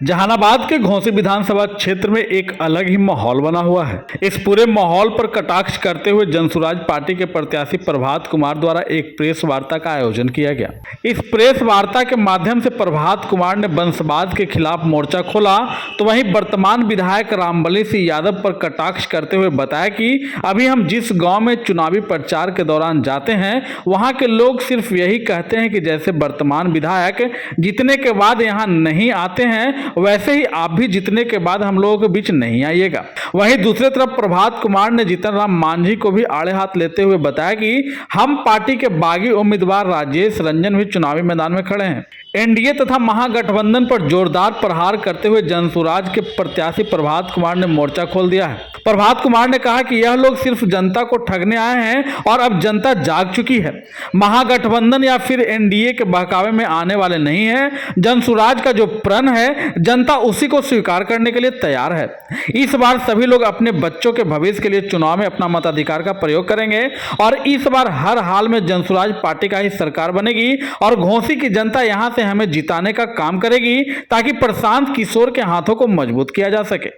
जहानाबाद के घोंसी विधानसभा क्षेत्र में एक अलग ही माहौल बना हुआ है। इस पूरे माहौल पर कटाक्ष करते हुए जनसुराज पार्टी के प्रत्याशी प्रभात कुमार द्वारा एक प्रेस वार्ता का आयोजन किया गया। इस प्रेस वार्ता के माध्यम से प्रभात कुमार ने वंशवाद के खिलाफ मोर्चा खोला, तो वहीं वर्तमान विधायक रामबली सिंह यादव पर कटाक्ष करते हुए बताया कि अभी हम जिस गाँव में चुनावी प्रचार के दौरान जाते हैं, वहाँ के लोग सिर्फ यही कहते हैं कि जैसे वर्तमान विधायक जीतने के बाद यहाँ नहीं आते हैं, वैसे ही आप भी जीतने के बाद हम लोगों के बीच नहीं आइएगा। वहीं दूसरी तरफ प्रभात कुमार ने जीतन राम मांझी को भी आड़े हाथ लेते हुए बताया कि हम पार्टी के बागी उम्मीदवार राजेश रंजन भी चुनावी मैदान में खड़े हैं। एनडीए तथा महागठबंधन पर जोरदार प्रहार करते हुए जनसुराज के प्रत्याशी प्रभात कुमार ने मोर्चा खोल दिया है। प्रभात कुमार ने कहा कि यह लोग सिर्फ जनता को ठगने आए हैं और अब जनता जाग चुकी है। महागठबंधन या फिर एनडीए के बहकावे में आने वाले नहीं है। जनसुराज का जो प्रण है, जनता उसी को स्वीकार करने के लिए तैयार है। इस बार सभी लोग अपने बच्चों के भविष्य के लिए चुनाव में अपना मताधिकार का प्रयोग करेंगे और इस बार हर हाल में जनसुराज पार्टी का ही सरकार बनेगी और घोंसी की जनता यहां से हमें जिताने का काम करेगी ताकि प्रशांत किशोर के हाथों को मजबूत किया जा सके।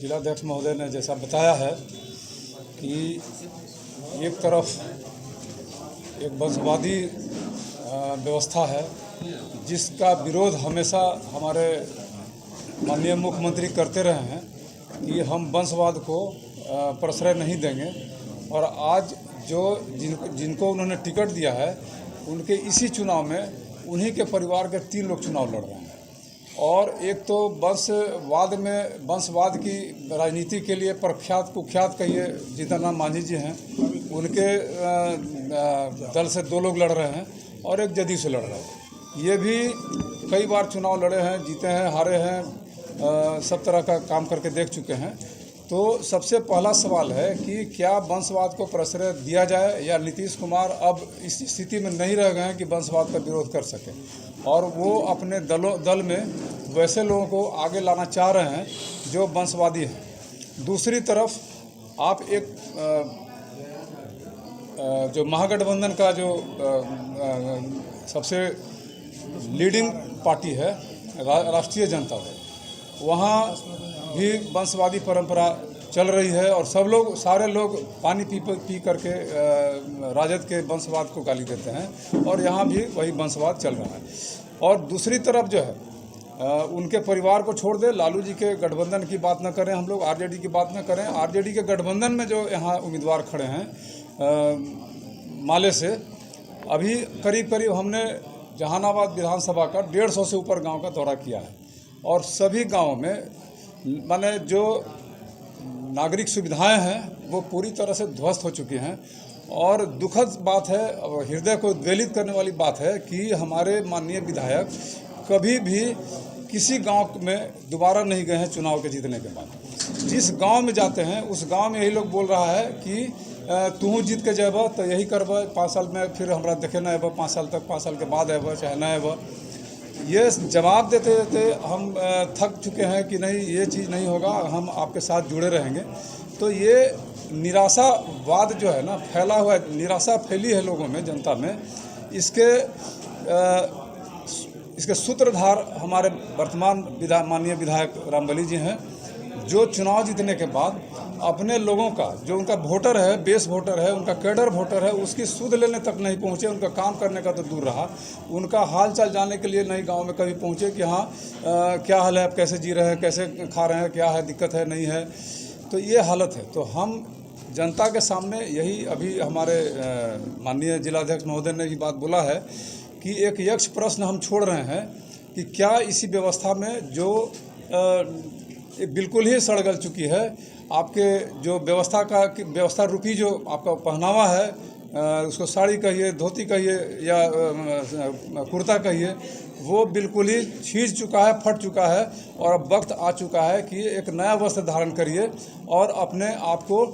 जिलाध्यक्ष महोदय ने जैसा बताया है कि एक तरफ एक वंशवादी व्यवस्था है जिसका विरोध हमेशा हमारे माननीय मुख्यमंत्री करते रहे हैं कि हम वंशवाद को प्रश्रय नहीं देंगे। और आज जिनको उन्होंने टिकट दिया है, उनके इसी चुनाव में उन्हीं के परिवार के 3 लोग चुनाव लड़ रहे हैं। और एक तो वंशवाद की राजनीति के लिए प्रख्यात कुख्यात कहिए जीतन राम मांझी जी हैं, उनके दल से 2 लोग लड़ रहे हैं और एक जदयू से लड़ रहे हैं। ये भी कई बार चुनाव लड़े हैं, जीते हैं, हारे हैं, सब तरह का काम करके देख चुके हैं। तो सबसे पहला सवाल है कि क्या वंशवाद को प्रश्रय दिया जाए या नीतीश कुमार अब इस स्थिति में नहीं रह गए हैं कि वंशवाद का विरोध कर सकें और वो अपने दल में वैसे लोगों को आगे लाना चाह रहे हैं जो वंशवादी हैं। दूसरी तरफ आप एक जो महागठबंधन का जो सबसे लीडिंग पार्टी है राष्ट्रीय जनता दल, वहाँ भी वंशवादी परंपरा चल रही है और सारे लोग पानी पी करके राजद के वंशवाद को गाली देते हैं और यहाँ भी वही वंशवाद चल रहा है। और दूसरी तरफ जो है उनके परिवार को छोड़ दे, लालू जी के गठबंधन की बात न करें, हम लोग आरजेडी की बात न करें। आरजेडी के गठबंधन में जो यहाँ उम्मीदवार खड़े हैं माले से, अभी करीब हमने जहानाबाद विधानसभा का 150 से ऊपर गांव का दौरा किया है और सभी गांवों में माने जो नागरिक सुविधाएं हैं वो पूरी तरह से ध्वस्त हो चुकी हैं। और दुखद बात है, हृदय को उद्वेलित करने वाली बात है कि हमारे माननीय विधायक कभी भी किसी गांव में दोबारा नहीं गए हैं चुनाव के जीतने के बाद। जिस गांव में जाते हैं उस गांव में यही लोग बोल रहा है कि तू जीत के जेब तो यही करब, 5 साल में फिर हमरा देखे न अब, 5 साल तक, 5 साल के बाद अब चाहे न अब। ये जवाब देते देते हम थक चुके हैं कि नहीं, ये चीज़ नहीं होगा, हम आपके साथ जुड़े रहेंगे। तो ये निराशावाद जो है ना फैला हुआ है, निराशा फैली है लोगों में, जनता में। इसके सूत्रधार हमारे वर्तमान माननीय विधायक रामबली जी हैं, जो चुनाव जीतने के बाद अपने लोगों का, जो उनका वोटर है, बेस वोटर है, उनका कैडर वोटर है, उसकी सुध लेने तक नहीं पहुंचे। उनका काम करने का तो दूर रहा, उनका हाल चाल जानने के लिए नहीं गांव में कभी पहुंचे कि हाँ क्या हाल है, आप कैसे जी रहे हैं, कैसे खा रहे हैं, क्या है, दिक्कत है, नहीं है। तो ये हालत है। तो हम जनता के सामने यही अभी हमारे माननीय जिलाध्यक्ष महोदय ने ये बात बोला है कि एक यक्ष प्रश्न हम छोड़ रहे हैं कि क्या इसी व्यवस्था में जो बिल्कुल ही सड़गल चुकी है, आपके जो व्यवस्था रूपी जो आपका पहनावा है, उसको साड़ी कहिए, धोती कहिए या कुर्ता कहिए, वो बिल्कुल ही छीज चुका है, फट चुका है। और अब वक्त आ चुका है कि एक नया वस्त्र धारण करिए और अपने आप को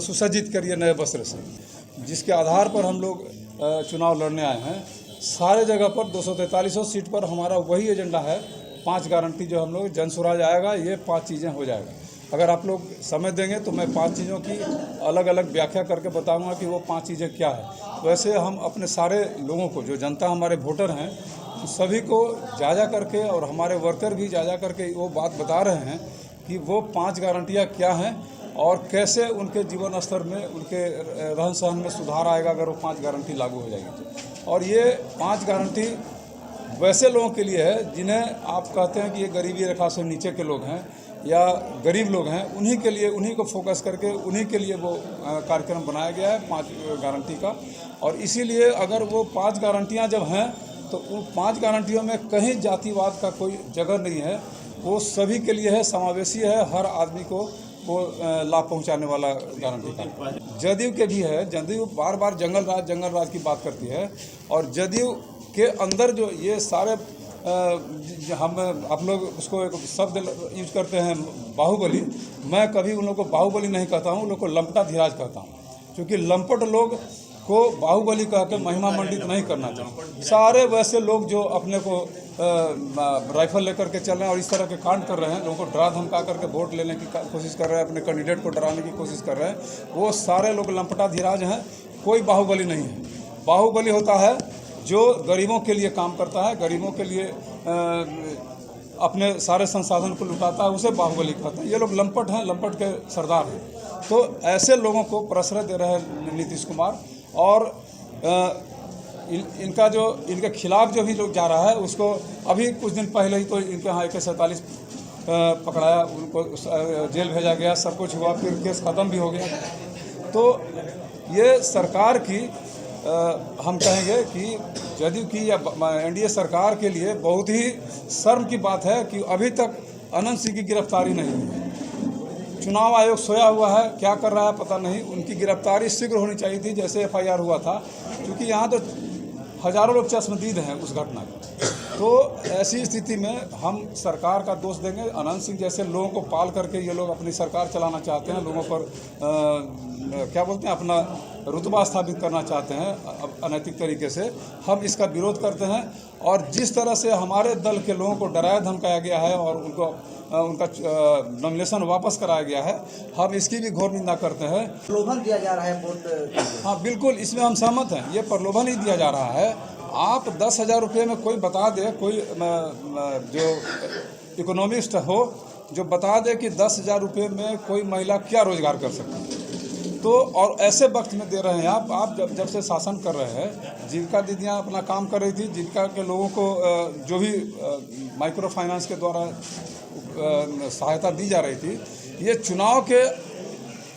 सुसज्जित करिए नए वस्त्र से, जिसके आधार पर हम लोग चुनाव लड़ने आए हैं। सारे जगह पर 243 सीट पर हमारा वही एजेंडा है, 5 गारंटी जो हम लोग जनसुराज आएगा, ये 5 चीज़ें हो जाएगा। अगर आप लोग समय देंगे तो मैं 5 चीज़ों की अलग अलग व्याख्या करके बताऊंगा कि वो 5 चीज़ें क्या है। वैसे हम अपने सारे लोगों को, जो जनता हमारे वोटर हैं, सभी को जा करके और हमारे वर्कर भी जा करके वो बात बता रहे हैं कि वो 5 गारंटियाँ क्या हैं और कैसे उनके जीवन स्तर में, उनके रहन सहन में सुधार आएगा अगर वो 5 गारंटी लागू हो जाएगी तो। और ये 5 गारंटी वैसे लोगों के लिए है जिन्हें आप कहते हैं कि ये गरीबी रेखा से नीचे के लोग हैं या गरीब लोग हैं, उन्हीं के लिए, उन्हीं को फोकस करके उन्हीं के लिए वो कार्यक्रम बनाया गया है 5 गारंटी का। और इसीलिए अगर वो 5 गारंटियाँ जब हैं तो उन 5 गारंटियों में कहीं जातिवाद का कोई जगह नहीं है, वो सभी के लिए है, समावेशी है, हर आदमी को वो लाभ पहुंचाने वाला गारंटी का। जदयू के भी है, जदयू बार बार जंगल राज की बात करती है और जदयू के अंदर जो ये सारे आप लोग उसको एक शब्द यूज करते हैं बाहुबली, मैं कभी उन लोगों को बाहुबली नहीं कहता हूँ, उन लोग को लंपटा धीराज कहता हूँ, क्योंकि लंपट लोग को बाहुबली कह के महिमा मंडित नहीं करना चाहिए। सारे वैसे लोग जो अपने को राइफल लेकर के चल रहे हैं और इस तरह के कांड कर रहे हैं, लोगों को डरा धमका करके वोट लेने की कोशिश कर रहे हैं, अपने कैंडिडेट को डराने की कोशिश कर रहे हैं, वो सारे लोग लंपटा धीराज हैं, कोई बाहुबली नहीं है। बाहुबली होता है जो गरीबों के लिए काम करता है, गरीबों के लिए अपने सारे संसाधन को लुटाता है, उसे बाहुबली कहते हैं। ये लोग लंपट हैं, लंपट के सरदार हैं। तो ऐसे लोगों को प्रश्रय दे रहे हैं नीतीश कुमार और इनके खिलाफ जो भी लोग जा रहा है उसको अभी कुछ दिन पहले ही तो इनके यहाँ AK-47 पकड़ाया, उनको जेल भेजा गया, सब कुछ हुआ, फिर केस ख़त्म भी हो गया। तो ये सरकार की हम कहेंगे कि जदयू की या NDA सरकार के लिए बहुत ही शर्म की बात है कि अभी तक अनंत सिंह की गिरफ्तारी नहीं हुई है। चुनाव आयोग सोया हुआ है, क्या कर रहा है पता नहीं। उनकी गिरफ्तारी शीघ्र होनी चाहिए थी, जैसे FIR हुआ था, क्योंकि यहाँ तो हज़ारों लोग चश्मदीद हैं उस घटना के। तो ऐसी स्थिति में हम सरकार का दोष देंगे। अनंत सिंह जैसे लोगों को पाल करके ये लोग अपनी सरकार चलाना चाहते हैं, लोगों पर क्या बोलते हैं, अपना रुतबा स्थापित करना चाहते हैं अनैतिक तरीके से। हम इसका विरोध करते हैं और जिस तरह से हमारे दल के लोगों को डराया धमकाया गया है और उनका नॉमिनेशन वापस कराया गया है, हम इसकी भी घोर निंदा करते हैं। प्रलोभन दिया जा रहा है वोट। हाँ बिल्कुल, इसमें हम सहमत हैं। ये प्रलोभन ही दिया जा रहा है। आप 10,000 रुपये में कोई बता दे, कोई जो इकोनॉमिस्ट हो जो बता दे कि 10,000 रुपये में कोई महिला क्या रोजगार कर सकती है, तो और ऐसे वक्त में दे रहे हैं आप जब से शासन कर रहे हैं, जीविका दीदियाँ अपना काम कर रही थी, जीविका के लोगों को जो भी माइक्रो फाइनेंस के द्वारा सहायता दी जा रही थी, ये चुनाव के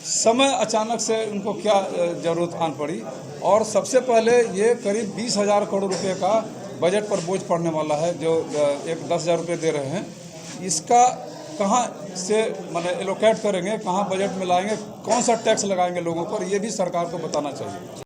समय अचानक से उनको क्या ज़रूरत आन पड़ी। और सबसे पहले ये करीब 20,000 करोड़ रुपए का बजट पर बोझ पड़ने वाला है, जो एक 10,000 रुपये दे रहे हैं। इसका कहाँ से माने एलोकेट करेंगे, कहाँ बजट में लाएंगे, कौन सा टैक्स लगाएंगे लोगों पर, ये भी सरकार को बताना चाहिए।